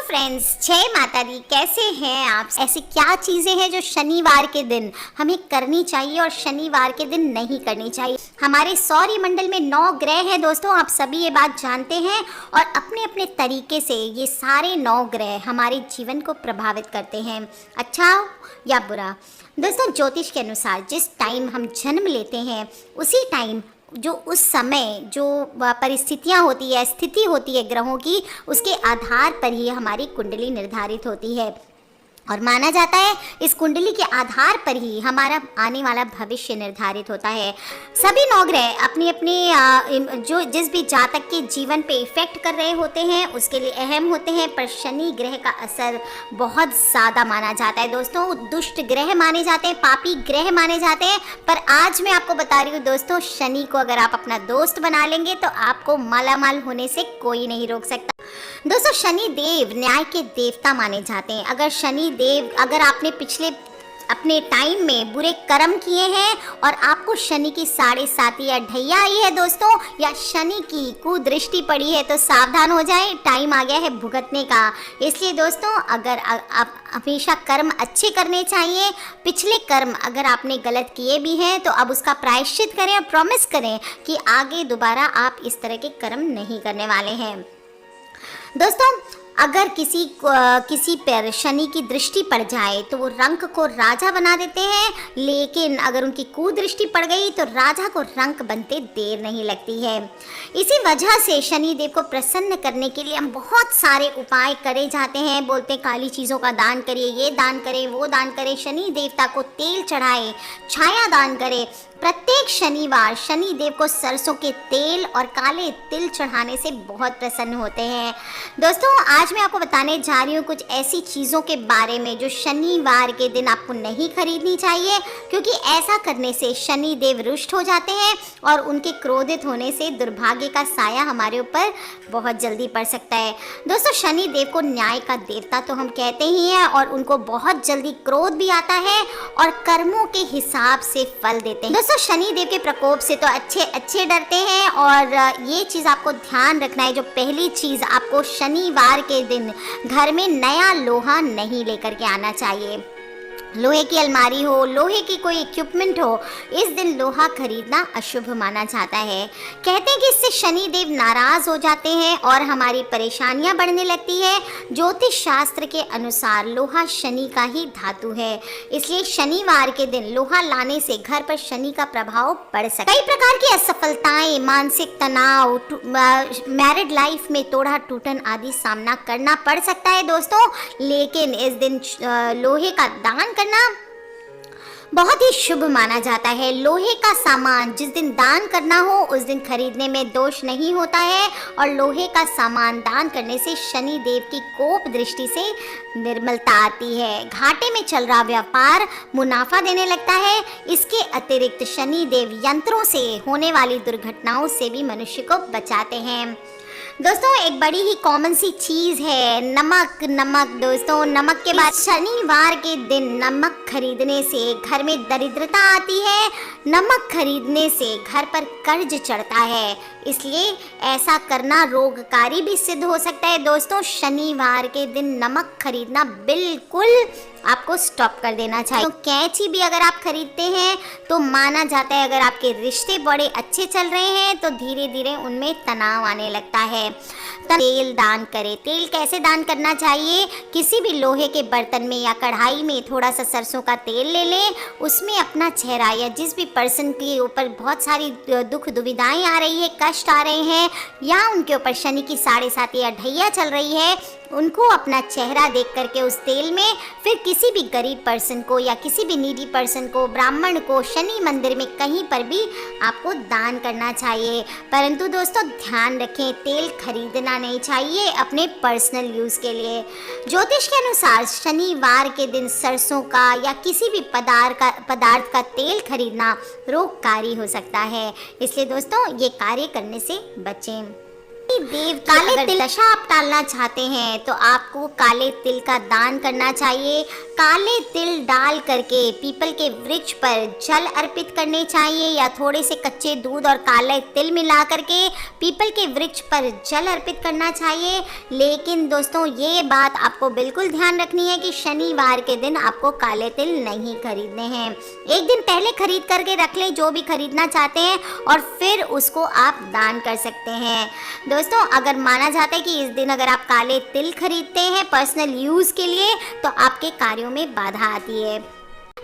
Friends, जय माता दी। कैसे हैं आप? ऐसी क्या चीज़ें हैं जो शनिवार के दिन हमें करनी चाहिए और शनिवार के दिन नहीं करनी चाहिए? हमारे सौरमंडल में 9 ग्रह हैं दोस्तों, आप सभी ये बात जानते हैं और अपने अपने तरीके से ये सारे 9 ग्रह हमारे जीवन को प्रभावित करते हैं, अच्छा या बुरा। दोस्तों, ज्योतिष के अनुसार जिस टाइम हम जन्म लेते हैं उसी टाइम जो उस समय जो परिस्थितियाँ होती है, स्थिति होती है ग्रहों की, उसके आधार पर ही हमारी कुंडली निर्धारित होती है और माना जाता है इस कुंडली के आधार पर ही हमारा आने वाला भविष्य निर्धारित होता है। सभी 9 ग्रह अपनी अपनी जो जिस भी जातक के जीवन पे इफेक्ट कर रहे होते हैं उसके लिए अहम होते हैं, पर शनि ग्रह का असर बहुत ज़्यादा माना जाता है दोस्तों। दुष्ट ग्रह माने जाते हैं, पापी ग्रह माने जाते हैं, पर आज मैं आपको बता रही हूँ दोस्तों, शनि को अगर आप अपना दोस्त बना लेंगे तो आपको मालामाल होने से कोई नहीं रोक सकता। दोस्तों, शनि देव न्याय के देवता माने जाते हैं। अगर आपने पिछले अपने टाइम में बुरे कर्म किए हैं और आपको शनि की 7.5 या ढैया आई है दोस्तों, या शनि की कुदृष्टि पड़ी है, तो सावधान हो जाएं, टाइम आ गया है भुगतने का। इसलिए दोस्तों, अगर आप हमेशा कर्म अच्छे करने चाहिए, पिछले कर्म अगर आपने गलत किए भी हैं तो अब उसका प्रायश्चित करें और प्रॉमिस करें कि आगे दोबारा आप इस तरह के कर्म नहीं करने वाले हैं। दोस्तों, अगर किसी पर शनि की दृष्टि पड़ जाए तो वो रंक को राजा बना देते हैं, लेकिन अगर उनकी कुदृष्टि पड़ गई तो राजा को रंक बनते देर नहीं लगती है। इसी वजह से शनि देव को प्रसन्न करने के लिए हम बहुत सारे उपाय करे जाते हैं। बोलते हैं काली चीज़ों का दान करिए, ये दान करें, वो दान करें, शनि देवता को तेल चढ़ाए, छाया दान करें। प्रत्येक शनिवार शनि देव को सरसों के तेल और काले तिल चढ़ाने से बहुत प्रसन्न होते हैं। दोस्तों, आज मैं आपको बताने जा रही हूँ कुछ ऐसी चीज़ों के बारे में जो शनिवार के दिन आपको नहीं खरीदनी चाहिए, क्योंकि ऐसा करने से शनि देव रुष्ट हो जाते हैं और उनके क्रोधित होने से दुर्भाग्य का साया हमारे ऊपर बहुत जल्दी पड़ सकता है। दोस्तों, शनि देव को न्याय का देवता तो हम कहते ही हैं और उनको बहुत जल्दी क्रोध भी आता है और कर्मों के हिसाब से फल देते हैं। दोस्तों, शनि देव के प्रकोप से तो अच्छे डरते हैं और ये चीज़ आपको ध्यान रखना है। जो पहली चीज़, आपको शनिवार के दिन घर में नया लोहा नहीं लेकर के आना चाहिए। लोहे की अलमारी हो, लोहे की कोई इक्विपमेंट हो, इस दिन लोहा खरीदना अशुभ माना जाता है। कहते हैं कि इससे शनि देव नाराज हो जाते हैं और हमारी परेशानियां बढ़ने लगती है। ज्योतिष शास्त्र के अनुसार लोहा शनि का ही धातु है, इसलिए शनिवार के दिन लोहा लाने से घर पर शनि का प्रभाव पड़ सकता है। कई प्रकार की असफलताएं, मानसिक तनाव, मैरिड लाइफ में तोड़ा टूटन आदि सामना करना पड़ सकता है दोस्तों। लेकिन इस दिन लोहे का दान करना बहुत ही शुभ माना जाता है। लोहे का सामान जिस दिन दान करना हो उस दिन खरीदने में दोष नहीं होता है और लोहे का सामान दान करने से शनि देव की कोप दृष्टि से निर्मलता आती है। घाटे में चल रहा व्यापार मुनाफा देने लगता है। इसके अतिरिक्त शनि देव यंत्रों से होने वाली दुर्घटनाओं से भी मनुष्य को बचाते हैं। दोस्तों, एक बड़ी ही कॉमन सी चीज़ है नमक। दोस्तों, नमक के बाद शनिवार के दिन नमक खरीदने से घर में दरिद्रता आती है। नमक खरीदने से घर पर कर्ज चढ़ता है, इसलिए ऐसा करना रोगकारी भी सिद्ध हो सकता है। दोस्तों, शनिवार के दिन नमक खरीदना बिल्कुल आपको स्टॉप कर देना चाहिए। तो कैंची भी अगर आप खरीदते हैं तो माना जाता है अगर आपके रिश्ते बड़े अच्छे चल रहे हैं तो धीरे धीरे उनमें तनाव आने लगता है। तेल दान करें। तेल कैसे दान करना चाहिए? किसी भी लोहे के बर्तन में या कढ़ाई में थोड़ा सा सरसों का तेल ले लें, उसमें अपना चेहरा या जिस भी पर्सन के ऊपर बहुत सारी दुख दुविधाएं आ रही है, कष्ट आ रहे हैं, या उनके ऊपर शनि की 7.5 या ढैया चल रही है, उनको अपना चेहरा देख करके उस तेल में फिर किसी भी गरीब पर्सन को या किसी भी नीडी पर्सन को, ब्राह्मण को, शनि मंदिर में कहीं पर भी आपको दान करना चाहिए। परंतु दोस्तों, ध्यान रखें, तेल खरीदना नहीं चाहिए अपने पर्सनल यूज़ के लिए। ज्योतिष के अनुसार शनिवार के दिन सरसों का या किसी भी पदार्थ का तेल खरीदना रोगकारी हो सकता है, इसलिए दोस्तों ये कार्य करने से बचें। देव काले तिल दशा आप टालना चाहते हैं तो आपको काले तिल का दान करना चाहिए। काले तिल डाल करके पीपल के वृक्ष पर जल अर्पित करने चाहिए या थोड़े से कच्चे दूध और काले तिल मिला करके पीपल के वृक्ष पर जल अर्पित करना चाहिए। लेकिन दोस्तों ये बात आपको बिल्कुल ध्यान रखनी है कि शनिवार के दिन आपको काले तिल नहीं खरीदने हैं। एक दिन पहले खरीद करके रख लें जो भी खरीदना चाहते हैं और फिर उसको आप दान कर सकते हैं। दोस्तों अगर माना जाता है कि इस दिन अगर आप काले तिल खरीदते हैं पर्सनल यूज़ के लिए तो आपके कार्यों में बाधा आती है।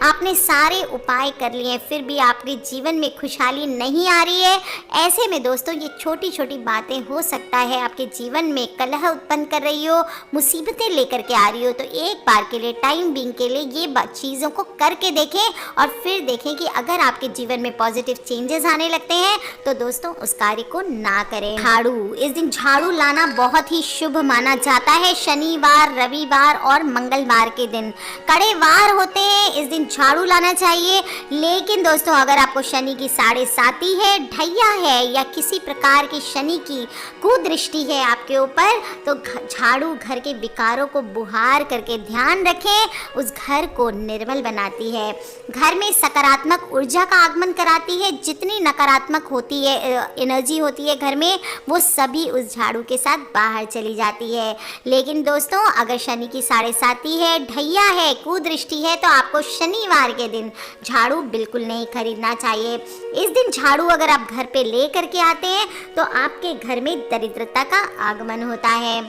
आपने सारे उपाय कर लिए फिर भी आपके जीवन में खुशहाली नहीं आ रही है। ऐसे में दोस्तों ये छोटी छोटी बातें हो सकता है आपके जीवन में कलह उत्पन्न कर रही हो, मुसीबतें लेकर के आ रही हो। तो एक बार के लिए टाइम बीइंग के लिए ये चीज़ों को करके देखें और फिर देखें कि अगर आपके जीवन में पॉजिटिव चेंजेस आने लगते हैं तो दोस्तों उस कार्य को ना करें। झाड़ू, इस दिन झाड़ू लाना बहुत ही शुभ माना जाता है। शनिवार, रविवार और मंगलवार के दिन कड़े वार होते हैं, इस दिन झाड़ू लाना चाहिए। लेकिन दोस्तों अगर आपको शनि की 7.5 है, ढैया है या किसी प्रकार की शनि की कुदृष्टि है आपके ऊपर तो झाड़ू घर के विकारों को बुहार करके ध्यान रखें, उस घर को निर्मल बनाती है, घर में सकारात्मक ऊर्जा का आगमन कराती है। जितनी नकारात्मक होती है एनर्जी होती है घर में वो सभी उस झाड़ू के साथ बाहर चली जाती है। लेकिन दोस्तों अगर शनि की 7.5 है, ढैया है, कुदृष्टि है तो आपको शनिवार के दिन झाड़ू बिल्कुल नहीं खरीदना चाहिए। इस दिन झाड़ू अगर आप घर पे ले करके आते हैं तो आपके घर में दरिद्रता का आगमन होता है।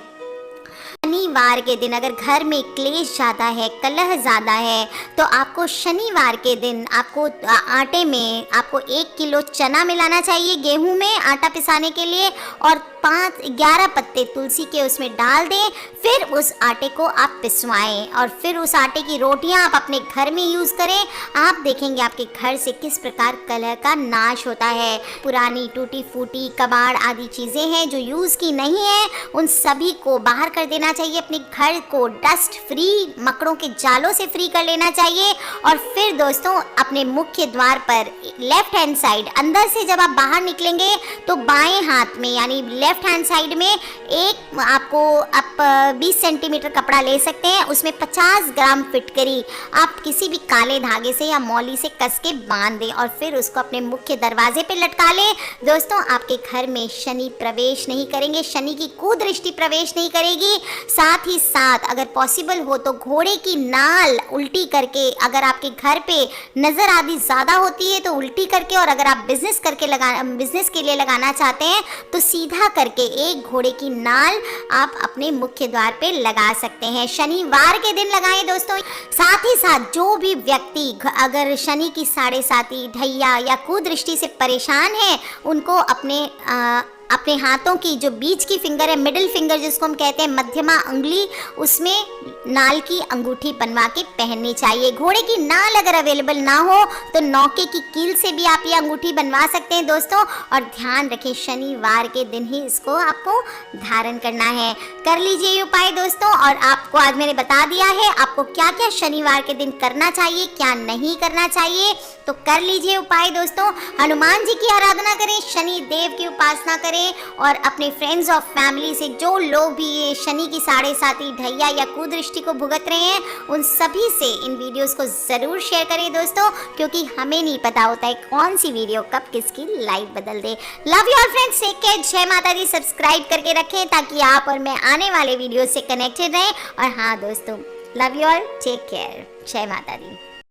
शनिवार के दिन अगर घर में क्लेश ज़्यादा है, कलह ज़्यादा है तो आपको शनिवार के दिन आपको आटे में आपको 1 किलो चना मिलाना चाहिए गेहूं में आटा पिसाने के लिए और 11 पत्ते तुलसी के उसमें डाल दें। फिर उस आटे को आप पिसवाएं और फिर उस आटे की रोटियां आप अपने घर में यूज़ करें। आप देखेंगे आपके घर से किस प्रकार कलह का नाश होता है। पुरानी टूटी फूटी कबाड़ आदि चीज़ें हैं जो यूज़ की नहीं है उन सभी को बाहर कर देना चाहिए। अपने घर को डस्ट फ्री, मकड़ों के जालों से फ्री कर लेना चाहिए। और फिर दोस्तों अपने मुख्य द्वार पर लेफ्ट हैंड साइड अंदर से जब आप बाहर निकलेंगे तो बाएं हाथ में यानी लेफ्ट हैंड साइड में एक आपको आप 20 सेंटीमीटर कपड़ा ले सकते हैं, उसमें 50 ग्राम फिटकरी आप किसी भी काले धागे से या मौली से कस के बांध दें और फिर उसको अपने मुख्य दरवाजे पे लटका लें। दोस्तों आपके घर में शनि प्रवेश नहीं करेंगे, शनि की कुदृष्टि प्रवेश नहीं करेगी। साथ ही साथ अगर पॉसिबल हो तो घोड़े की नाल उल्टी करके, अगर आपके घर पे नज़र आदि ज़्यादा होती है तो उल्टी करके, और अगर आप बिजनेस के लिए लगाना चाहते हैं तो सीधा करके एक घोड़े की नाल आप अपने मुख्य द्वार पे लगा सकते हैं। शनिवार के दिन लगाएं दोस्तों। साथ ही साथ जो भी व्यक्ति अगर शनि की 7.5 ढैया या कुदृष्टि से परेशान है उनको अपने हाथों की जो बीच की फिंगर है, मिडिल फिंगर जिसको हम कहते हैं, मध्यमा उंगली, उसमें नाल की अंगूठी बनवा के पहननी चाहिए। घोड़े की नाल अगर अवेलेबल ना हो तो नौके की कील से भी आप ये अंगूठी बनवा सकते हैं दोस्तों। और ध्यान रखें शनिवार के दिन ही इसको आपको धारण करना है। कर लीजिए ये उपाय दोस्तों। और आपको आज मैंने बता दिया है आपको क्या क्या शनिवार के दिन करना चाहिए, क्या नहीं करना चाहिए, तो कर लीजिए उपाय दोस्तों। हनुमान जी की आराधना करें, शनि देव की उपासना करें और अपने फ्रेंड्स और फैमिली से जो लोग भी ये शनि की 7.5 ढैया या कुदृष्टि को भुगत रहे हैं उन सभी से इन वीडियोस को ज़रूर शेयर करें दोस्तों, क्योंकि हमें नहीं पता होता है कौन सी वीडियो कब किसकी लाइफ बदल दे। Love you all friends, take care, जय माता दी। सब्सक्राइब करके रखें ताकि आप और मैं आने वाले वीडियो से कनेक्टेड रहें। और हाँ दोस्तों, love you all, take care, जय माता दी।